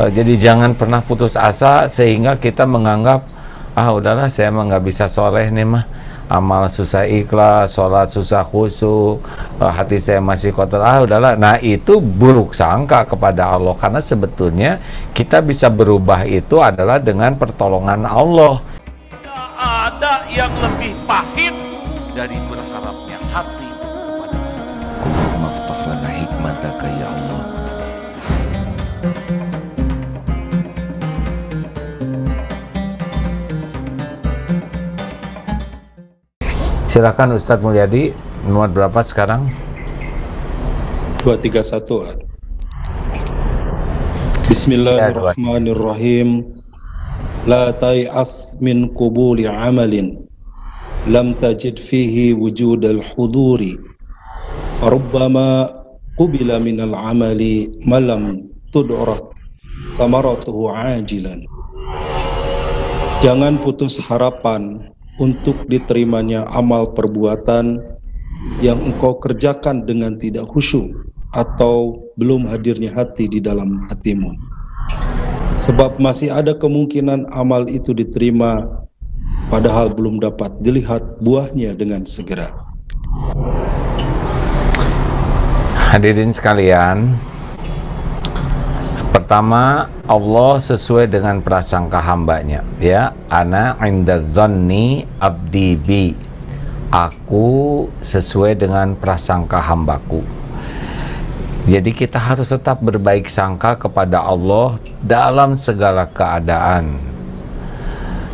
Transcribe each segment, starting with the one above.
Jadi jangan pernah putus asa sehingga kita menganggap, ah udahlah saya mah nggak bisa soleh nih mah, amal susah ikhlas, sholat susah khusyuk, hati saya masih kotor, ah udahlah. Nah itu buruk sangka kepada Allah, karena sebetulnya kita bisa berubah itu adalah dengan pertolongan Allah. Tidak ada yang lebih pahit dari berharapnya hati kepada Allah. Allahumma aftah lana hikmataka ya Allah. Silakan Ustadz Mulyadi, nomor berapa sekarang? 231. Bismillahirrahmanirrahim. La tai'as min qubuli amalin lam tajid fihi wujud al-huduri farubbama qubila min al-amali malam tud'rah samaratuhu ajilan. Jangan putus harapan untuk diterimanya amal perbuatan yang engkau kerjakan dengan tidak khusyuk atau belum hadirnya hati di dalam hatimu. Sebab masih ada kemungkinan amal itu diterima padahal belum dapat dilihat buahnya dengan segera. Hadirin sekalian, pertama, Allah sesuai dengan prasangka hambanya, ya. Ana inda dzanni abdi bi. Aku sesuai dengan prasangka hambaku. Jadi kita harus tetap berbaik sangka kepada Allah dalam segala keadaan.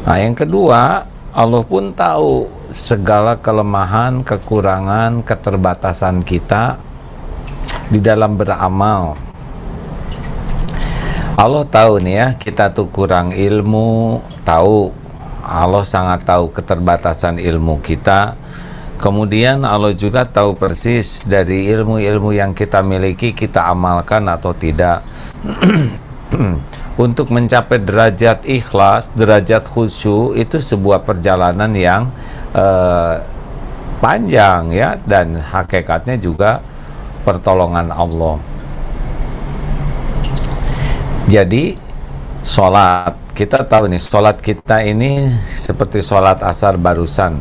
Nah, yang kedua, Allah pun tahu segala kelemahan, kekurangan, keterbatasan kita di dalam beramal. Allah tahu nih ya, kita tuh kurang ilmu, tahu. Allah sangat tahu keterbatasan ilmu kita. Kemudian Allah juga tahu persis dari ilmu-ilmu yang kita miliki, kita amalkan atau tidak. Untuk mencapai derajat ikhlas, derajat khusyuk, itu sebuah perjalanan yang panjang ya, dan hakikatnya juga pertolongan Allah. Jadi sholat, kita tahu nih, sholat kita ini seperti sholat asar barusan,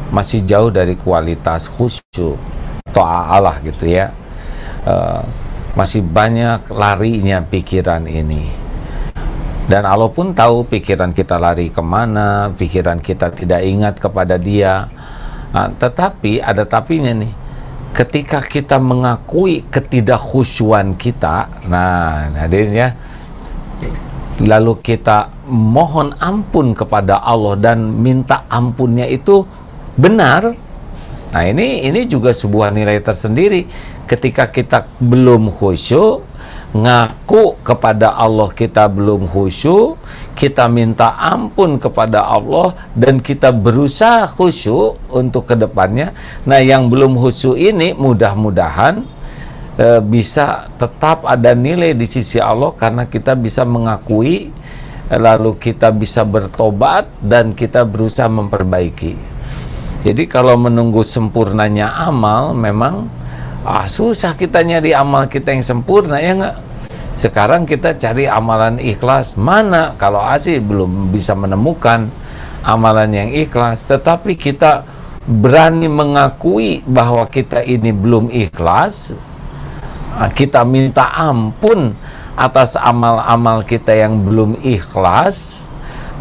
masih jauh dari kualitas khusyuk, ta'alah gitu ya. Masih banyak larinya pikiran ini. Dan Allah pun tahu pikiran kita lari kemana, pikiran kita tidak ingat kepada Dia. Nah, tetapi ada tapinya nih. Ketika kita mengakui ketidakkhusyuan kita, nah hadirin ya, lalu kita mohon ampun kepada Allah dan minta ampunnya itu benar. Nah ini juga sebuah nilai tersendiri. Ketika kita belum khusyuk, ngaku kepada Allah kita belum khusyuk, kita minta ampun kepada Allah dan kita berusaha khusyuk untuk kedepannya. Nah yang belum khusyuk ini mudah-mudahan bisa tetap ada nilai di sisi Allah, karena kita bisa mengakui, lalu kita bisa bertobat dan kita berusaha memperbaiki. Jadi kalau menunggu sempurnanya amal, memang susah kita nyari amal kita yang sempurna, ya enggak? Sekarang kita cari amalan ikhlas, mana kalau asli belum bisa menemukan amalan yang ikhlas. Tetapi kita berani mengakui bahwa kita ini belum ikhlas, kita minta ampun atas amal-amal kita yang belum ikhlas,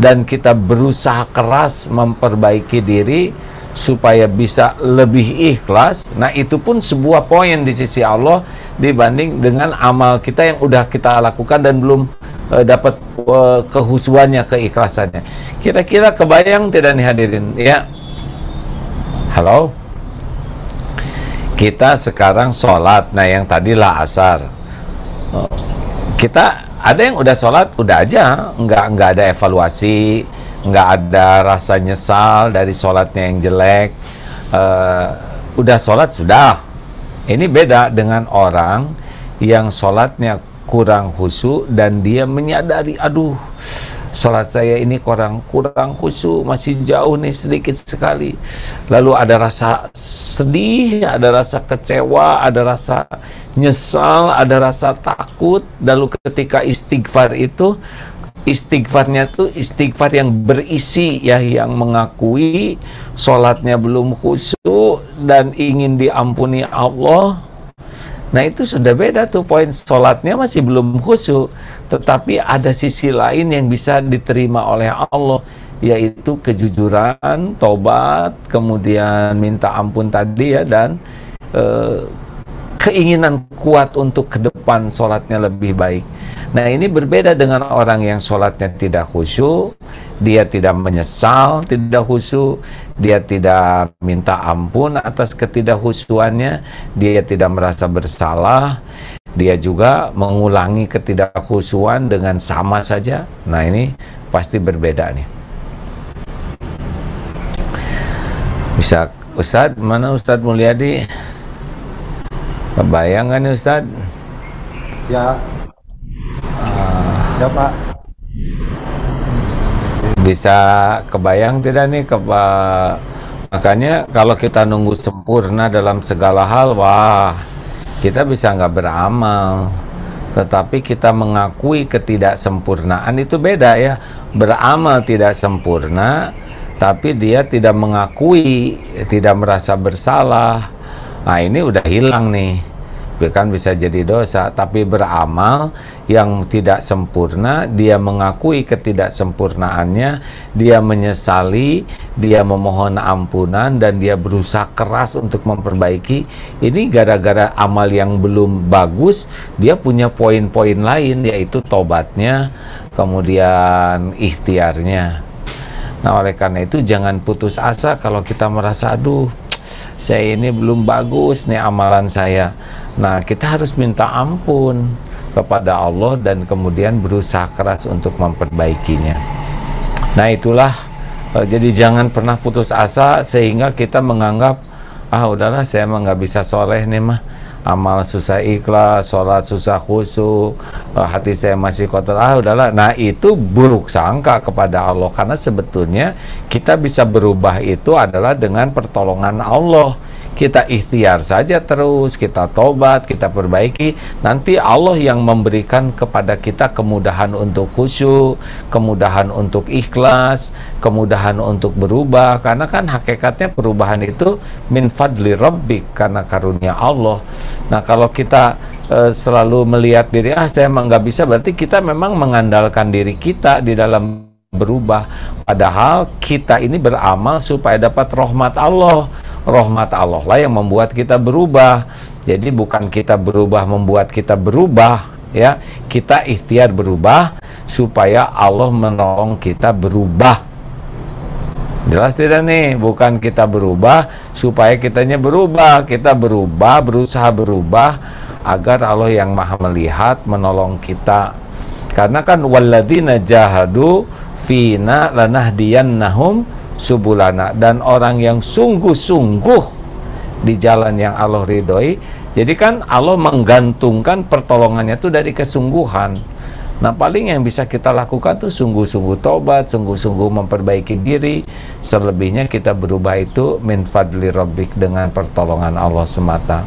dan kita berusaha keras memperbaiki diri supaya bisa lebih ikhlas. Nah itu pun sebuah poin di sisi Allah dibanding dengan amal kita yang udah kita lakukan dan belum dapat kehusuannya, keikhlasannya. Kira-kira kebayang tidak nih hadirin ya? Halo? Kita sekarang sholat, nah yang tadilah asar, kita ada yang udah sholat udah aja, nggak ada evaluasi, nggak ada rasa nyesal dari sholatnya yang jelek, udah sholat sudah. Ini beda dengan orang yang sholatnya kurang khusyuk dan dia menyadari, aduh, sholat saya ini kurang khusyuk, masih jauh nih, sedikit sekali. Lalu ada rasa sedih, ada rasa kecewa, ada rasa nyesal, ada rasa takut. Lalu ketika istighfar itu, istighfarnya tuh istighfar yang berisi, ya, yang mengakui sholatnya belum khusyuk dan ingin diampuni Allah. Nah, itu sudah beda tuh, poin sholatnya masih belum khusyuk, tetapi ada sisi lain yang bisa diterima oleh Allah, yaitu kejujuran, tobat, kemudian minta ampun tadi, ya, dan keinginan kuat untuk ke depan sholatnya lebih baik. Nah, ini berbeda dengan orang yang sholatnya tidak khusyuk. Dia tidak menyesal, tidak khusyuk, dia tidak minta ampun atas ketidakhusyuannya, dia tidak merasa bersalah, dia juga mengulangi ketidakhusyuan dengan sama saja. Nah, ini pasti berbeda nih. Bisa, Ustadz, mana Ustadz Mulyadi? Kebayang kan nih Ustadz? Ya. Ya Pak. Bisa kebayang tidak nih, makanya kalau kita nunggu sempurna dalam segala hal, wah, kita bisa nggak beramal. Tetapi kita mengakui ketidaksempurnaan itu beda, ya. Beramal tidak sempurna, tapi dia tidak mengakui, tidak merasa bersalah. Nah, ini udah hilang nih, kan bisa jadi dosa. Tapi beramal yang tidak sempurna, dia mengakui ketidaksempurnaannya, dia menyesali, dia memohon ampunan, dan dia berusaha keras untuk memperbaiki. Ini gara-gara amal yang belum bagus, dia punya poin-poin lain, yaitu tobatnya, kemudian ikhtiarnya. Nah, oleh karena itu jangan putus asa kalau kita merasa, aduh, saya ini belum bagus nih amalan saya. Nah, kita harus minta ampun kepada Allah dan kemudian berusaha keras untuk memperbaikinya. Nah, itulah, jadi jangan pernah putus asa sehingga kita menganggap, ah, udahlah, saya mah nggak bisa soleh nih mah, amal susah ikhlas, sholat susah khusyuk, hati saya masih kotor, ah, udahlah. Nah, itu buruk sangka kepada Allah, karena sebetulnya kita bisa berubah itu adalah dengan pertolongan Allah. Kita ikhtiar saja terus, kita tobat, kita perbaiki, nanti Allah yang memberikan kepada kita kemudahan untuk khusyuk, kemudahan untuk ikhlas, kemudahan untuk berubah. Karena kan hakikatnya perubahan itu min fadli rabbik, karena karunia Allah. Nah, kalau kita selalu melihat diri, ah, saya emang nggak bisa, berarti kita memang mengandalkan diri kita di dalam berubah. Padahal kita ini beramal supaya dapat rahmat Allah. Rahmat Allah lah yang membuat kita berubah. Jadi bukan kita berubah membuat kita berubah, ya. Kita ikhtiar berubah supaya Allah menolong kita berubah. Jelas tidak nih? Bukan kita berubah supaya kitanya berubah. Kita berubah, berusaha berubah agar Allah yang Maha melihat menolong kita. Karena kan walladzina jahadu fina lanahdiyannahum subulana, dan orang yang sungguh-sungguh di jalan yang Allah ridhoi. Jadi kan Allah menggantungkan pertolongannya itu dari kesungguhan. Nah, paling yang bisa kita lakukan tuh sungguh-sungguh tobat, sungguh-sungguh memperbaiki diri. Selebihnya kita berubah itu min fadli rabbik, dengan pertolongan Allah semata.